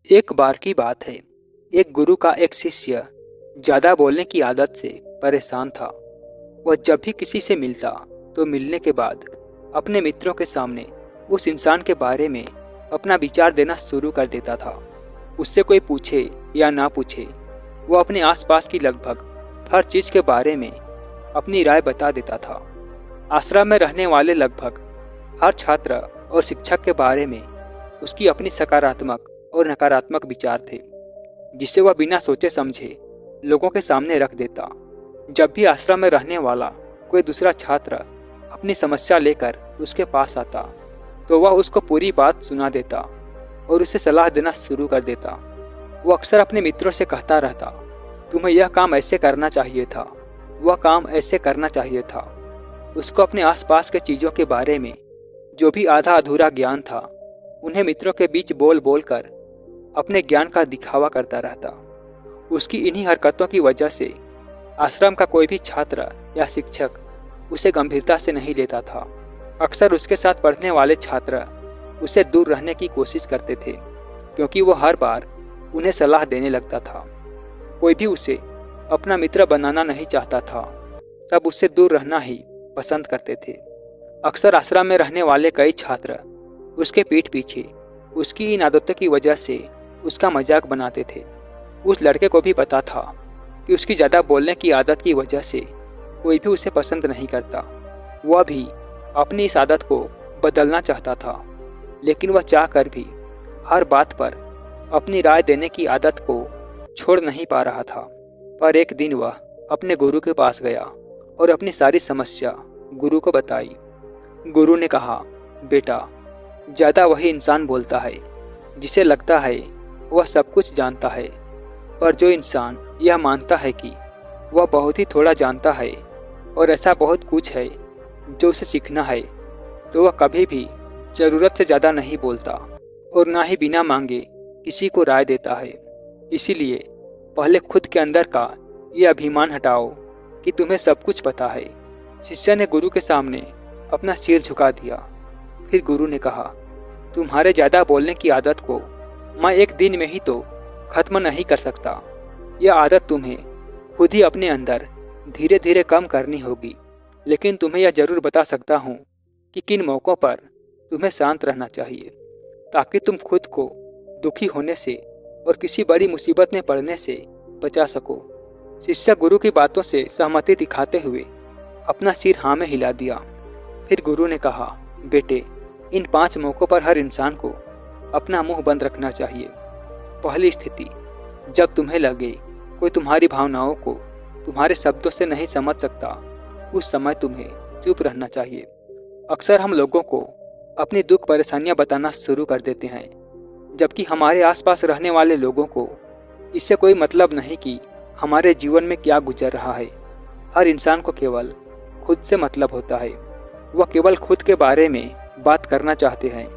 एक बार की बात है। एक गुरु का एक शिष्य ज्यादा बोलने की आदत से परेशान था। वह जब भी किसी से मिलता तो मिलने के बाद अपने मित्रों के सामने उस इंसान के बारे में अपना विचार देना शुरू कर देता था। उससे कोई पूछे या ना पूछे, वो अपने आसपास की लगभग हर चीज के बारे में अपनी राय बता देता था। आश्रम में रहने वाले लगभग हर छात्र और शिक्षक के बारे में उसकी अपनी सकारात्मक और नकारात्मक विचार थे, जिसे वह बिना सोचे समझे लोगों के सामने रख देता। जब भी आश्रम में रहने वाला कोई दूसरा छात्र अपनी समस्या लेकर उसके पास आता तो वह उसको पूरी बात सुना देता और उसे सलाह देना शुरू कर देता। वो अक्सर अपने मित्रों से कहता रहता, तुम्हें यह काम ऐसे करना चाहिए था, वह काम ऐसे करना चाहिए था। उसको अपने आसपास के चीज़ों के बारे में जो भी आधा अधूरा ज्ञान था, उन्हें मित्रों के बीच बोल बोल कर अपने ज्ञान का दिखावा करता रहता। उसकी इन्हीं हरकतों की वजह से आश्रम का कोई भी छात्र या शिक्षक उसे गंभीरता से नहीं लेता था। अक्सर उसके साथ पढ़ने वाले छात्र उसे दूर रहने की कोशिश करते थे, क्योंकि वो हर बार उन्हें सलाह देने लगता था। कोई भी उसे अपना मित्र बनाना नहीं चाहता था, सब उससे दूर रहना ही पसंद करते थे। अक्सर आश्रम में रहने वाले कई छात्र उसके पीठ पीछे उसकी इन आदतों की वजह से उसका मजाक बनाते थे। उस लड़के को भी पता था कि उसकी ज़्यादा बोलने की आदत की वजह से कोई भी उसे पसंद नहीं करता। वह भी अपनी इस आदत को बदलना चाहता था, लेकिन वह चाहकर भी हर बात पर अपनी राय देने की आदत को छोड़ नहीं पा रहा था। पर एक दिन वह अपने गुरु के पास गया और अपनी सारी समस्या गुरु को बताई। गुरु ने कहा, बेटा, ज़्यादा वही इंसान बोलता है जिसे लगता है वह सब कुछ जानता है, पर जो इंसान यह मानता है कि वह बहुत ही थोड़ा जानता है और ऐसा बहुत कुछ है जो उसे सीखना है, तो वह कभी भी ज़रूरत से ज़्यादा नहीं बोलता और ना ही बिना मांगे किसी को राय देता है। इसीलिए पहले खुद के अंदर का ये अभिमान हटाओ कि तुम्हें सब कुछ पता है। शिष्य ने गुरु के सामने अपना सिर झुका दिया। फिर गुरु ने कहा, तुम्हारे ज़्यादा बोलने की आदत को मैं एक दिन में ही तो खत्म नहीं कर सकता। यह आदत तुम्हें खुद ही अपने अंदर धीरे धीरे कम करनी होगी, लेकिन तुम्हें यह जरूर बता सकता हूँ कि किन मौक़ों पर तुम्हें शांत रहना चाहिए, ताकि तुम खुद को दुखी होने से और किसी बड़ी मुसीबत में पड़ने से बचा सको। शिष्य गुरु की बातों से सहमति दिखाते हुए अपना सिर हाँ में हिला दिया। फिर गुरु ने कहा, बेटे, इन 5 मौक़ों पर हर इंसान को अपना मुंह बंद रखना चाहिए। पहली स्थिति, जब तुम्हें लगे कोई तुम्हारी भावनाओं को तुम्हारे शब्दों से नहीं समझ सकता, उस समय तुम्हें चुप रहना चाहिए। अक्सर हम लोगों को अपनी दुख परेशानियां बताना शुरू कर देते हैं, जबकि हमारे आसपास रहने वाले लोगों को इससे कोई मतलब नहीं कि हमारे जीवन में क्या गुजर रहा है। हर इंसान को केवल खुद से मतलब होता है। वह केवल खुद के बारे में बात करना चाहते हैं,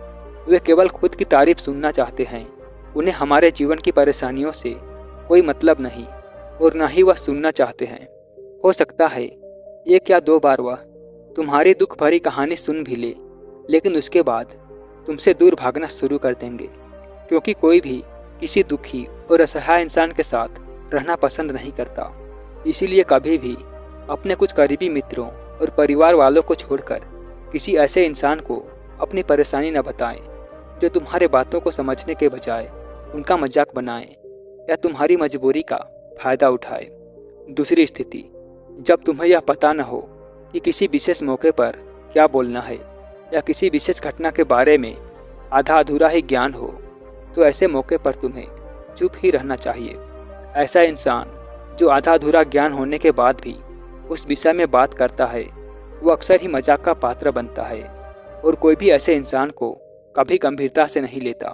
वे केवल खुद की तारीफ सुनना चाहते हैं। उन्हें हमारे जीवन की परेशानियों से कोई मतलब नहीं और ना ही वह सुनना चाहते हैं। हो सकता है 1 या 2 बार वह तुम्हारी दुख भरी कहानी सुन भी ले, लेकिन उसके बाद तुमसे दूर भागना शुरू कर देंगे, क्योंकि कोई भी किसी दुखी और असहाय इंसान के साथ रहना पसंद नहीं करता। इसीलिए कभी भी अपने कुछ करीबी मित्रों और परिवार वालों को छोड़कर किसी ऐसे इंसान को अपनी परेशानी न बताएं, जो तुम्हारे बातों को समझने के बजाय उनका मजाक बनाए या तुम्हारी मजबूरी का फायदा उठाए। दूसरी स्थिति, जब तुम्हें यह पता न हो कि किसी विशेष मौके पर क्या बोलना है या किसी विशेष घटना के बारे में आधा अधूरा ही ज्ञान हो, तो ऐसे मौके पर तुम्हें चुप ही रहना चाहिए। ऐसा इंसान जो आधा अधूरा ज्ञान होने के बाद भी उस विषय में बात करता है, वो अक्सर ही मजाक का पात्र बनता है और कोई भी ऐसे इंसान को कभी गंभीरता से नहीं लेता।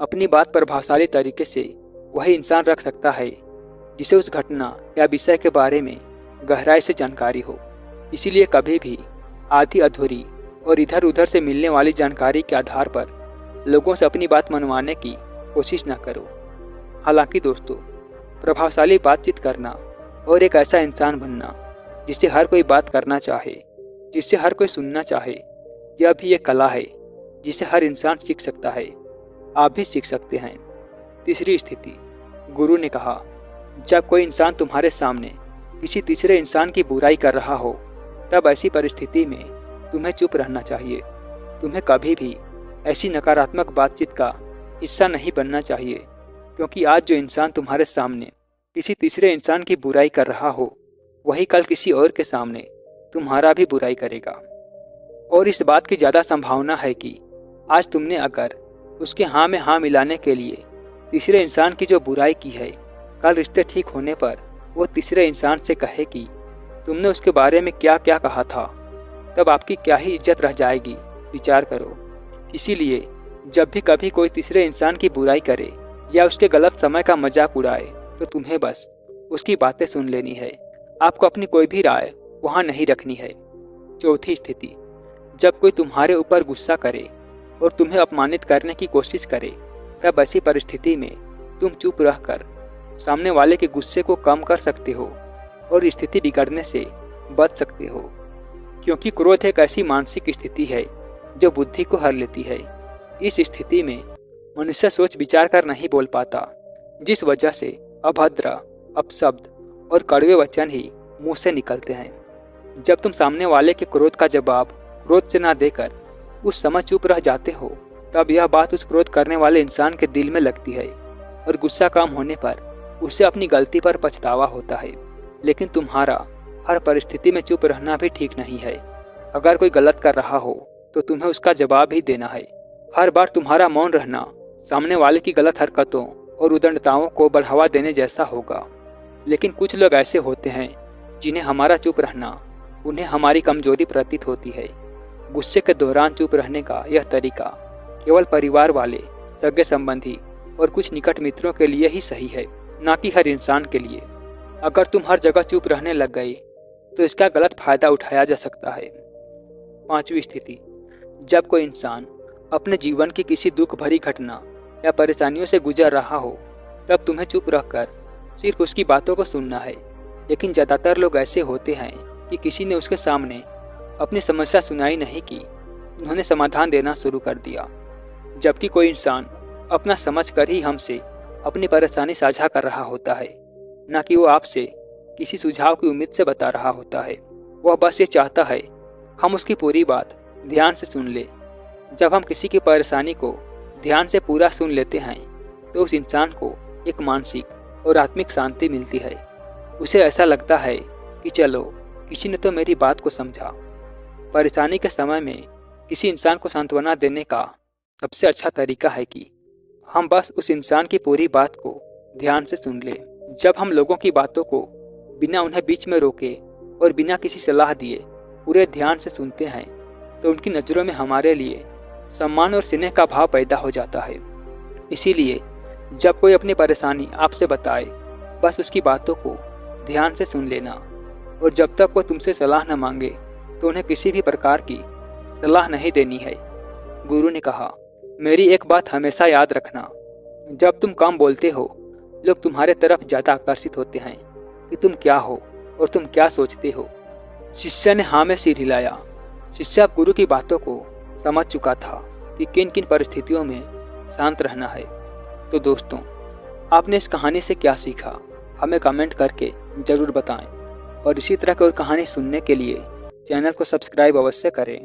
अपनी बात प्रभावशाली तरीके से वही इंसान रख सकता है जिसे उस घटना या विषय के बारे में गहराई से जानकारी हो। इसीलिए कभी भी आधी अधूरी और इधर उधर से मिलने वाली जानकारी के आधार पर लोगों से अपनी बात मनवाने की कोशिश न करो। हालांकि दोस्तों, प्रभावशाली बातचीत करना और एक ऐसा इंसान बनना जिससे हर कोई बात करना चाहे, जिससे हर कोई सुनना चाहे, यह भी एक कला है जिसे हर इंसान सीख सकता है। आप भी सीख सकते हैं। तीसरी स्थिति, गुरु ने कहा, जब कोई इंसान तुम्हारे सामने किसी तीसरे इंसान की बुराई कर रहा हो, तब ऐसी परिस्थिति में तुम्हें चुप रहना चाहिए। तुम्हें कभी भी ऐसी नकारात्मक बातचीत का हिस्सा नहीं बनना चाहिए, क्योंकि आज जो इंसान तुम्हारे सामने किसी तीसरे इंसान की बुराई कर रहा हो, वही कल किसी और के सामने तुम्हारा भी बुराई करेगा। और इस बात की ज़्यादा संभावना है कि आज तुमने अगर उसके हाँ में हाँ मिलाने के लिए तीसरे इंसान की जो बुराई की है, कल रिश्ते ठीक होने पर वो तीसरे इंसान से कहे कि तुमने उसके बारे में क्या क्या कहा था, तब आपकी क्या ही इज्जत रह जाएगी, विचार करो। इसीलिए जब भी कभी कोई तीसरे इंसान की बुराई करे या उसके गलत समय का मजाक उड़ाए, तो तुम्हें बस उसकी बातें सुन लेनी है। आपको अपनी कोई भी राय वहाँ नहीं रखनी है। चौथी स्थिति, जब कोई तुम्हारे ऊपर गुस्सा करे और तुम्हें अपमानित करने की कोशिश करे, तब ऐसी परिस्थिति में तुम चुप रहकर सामने वाले के गुस्से को कम कर सकते हो और स्थिति बिगड़ने से बच सकते हो, क्योंकि क्रोध एक ऐसी मानसिक स्थिति है जो बुद्धि को हर लेती है। इस स्थिति में मनुष्य सोच विचार कर नहीं बोल पाता, जिस वजह से अभद्र, अपशब्द और कड़वे वचन ही मुंह से निकलते हैं। जब तुम सामने वाले के क्रोध का जवाब क्रोध से ना देकर उस समय चुप रह जाते हो, तब यह बात उस क्रोध करने वाले इंसान के दिल में लगती है और गुस्सा कम होने पर उसे अपनी गलती पर पछतावा होता है। लेकिन तुम्हारा हर परिस्थिति में चुप रहना भी ठीक नहीं है। अगर कोई गलत कर रहा हो तो तुम्हें उसका जवाब ही देना है। हर बार तुम्हारा मौन रहना सामने वाले की गलत हरकतों और उद्दंडताओं को बढ़ावा देने जैसा होगा। लेकिन कुछ लोग ऐसे होते हैं जिन्हें हमारा चुप रहना उन्हें हमारी कमजोरी प्रतीत होती है। गुस्से के दौरान चुप रहने का यह तरीका केवल परिवार वाले, सगे संबंधी और कुछ निकट मित्रों के लिए ही सही है, ना कि हर इंसान के लिए। अगर तुम हर जगह चुप रहने लग गए तो इसका गलत फायदा उठाया जा सकता है। पांचवी स्थिति, जब कोई इंसान अपने जीवन की किसी दुख भरी घटना या परेशानियों से गुजर रहा हो, तब तुम्हें चुप रहकर सिर्फ उसकी बातों को सुनना है। लेकिन ज़्यादातर लोग ऐसे होते हैं कि किसी ने उसके सामने अपनी समस्या सुनाई नहीं की, उन्होंने समाधान देना शुरू कर दिया। जबकि कोई इंसान अपना समझ कर ही हमसे अपनी परेशानी साझा कर रहा होता है, न कि वो आपसे किसी सुझाव की उम्मीद से बता रहा होता है। वह बस ये चाहता है हम उसकी पूरी बात ध्यान से सुन ले। जब हम किसी की परेशानी को ध्यान से पूरा सुन लेते हैं तो उस इंसान को एक मानसिक और आत्मिक शांति मिलती है। उसे ऐसा लगता है कि चलो किसी ने तो मेरी बात को समझा। परेशानी के समय में किसी इंसान को सांत्वना देने का सबसे अच्छा तरीका है कि हम बस उस इंसान की पूरी बात को ध्यान से सुन लें। जब हम लोगों की बातों को बिना उन्हें बीच में रोके और बिना किसी सलाह दिए पूरे ध्यान से सुनते हैं, तो उनकी नज़रों में हमारे लिए सम्मान और स्नेह का भाव पैदा हो जाता है। इसीलिए जब कोई अपनी परेशानी आपसे बताए, बस उसकी बातों को ध्यान से सुन लेना, और जब तक वो तुमसे सलाह न मांगे तो उन्हें किसी भी प्रकार की सलाह नहीं देनी है। गुरु ने कहा, मेरी एक बात हमेशा याद रखना, जब तुम कम बोलते हो, लोग तुम्हारे तरफ ज़्यादा आकर्षित होते हैं कि तुम क्या हो और तुम क्या सोचते हो। शिष्य ने हाँ में सिर हिलाया। शिष्य अब गुरु की बातों को समझ चुका था कि किन किन परिस्थितियों में शांत रहना है। तो दोस्तों, आपने इस कहानी से क्या सीखा, हमें कमेंट करके ज़रूर बताएं, और इसी तरह की और कहानी सुनने के लिए चैनल को सब्सक्राइब अवश्य करें।